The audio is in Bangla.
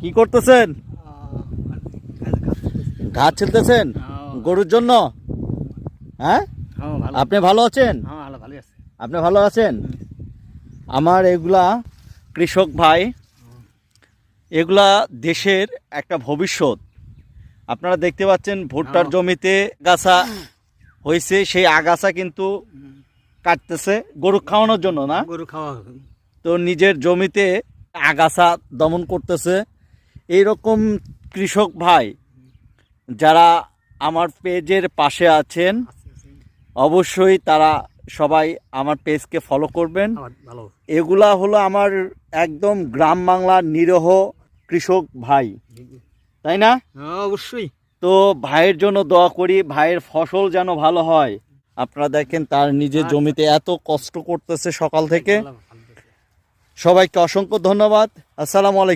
কি করতেছেন? ঘাস ছিলতেছেন গরুর জন্য? হ্যাঁ, আপনি ভালো আছেন? আপনি ভালো আছেন? আমার এগুলা কৃষক ভাই, এগুলা দেশের একটা ভবিষ্যৎ। আপনারা দেখতে পাচ্ছেন ভুট্টার জমিতে আগাছা হয়েছে, সেই আগাছা কিন্তু কাটতেছে গরু খাওয়ানোর জন্য না, গরু খাওয়া। তো নিজের জমিতে আগাছা দমন করতেছে। এইরকম কৃষক ভাই যারা আমার পেজের পাশে আছেন, অবশ্যই তারা সবাই আমার পেজকে ফলো করবেন। ভালো। এগুলা হলো আমার একদম গ্রাম বাংলার নিরীহ কৃষক ভাই, তাই না? অবশ্যই। তো ভাইয়ের জন্য দোয়া করি, ভাইয়ের ফসল যেন ভালো হয়। আপনারা দেখেন তার নিজের জমিতে এত কষ্ট করতেছে সকাল থেকে। সবাইকে অসংখ্য ধন্যবাদ। আসসালামু আলাইকুম।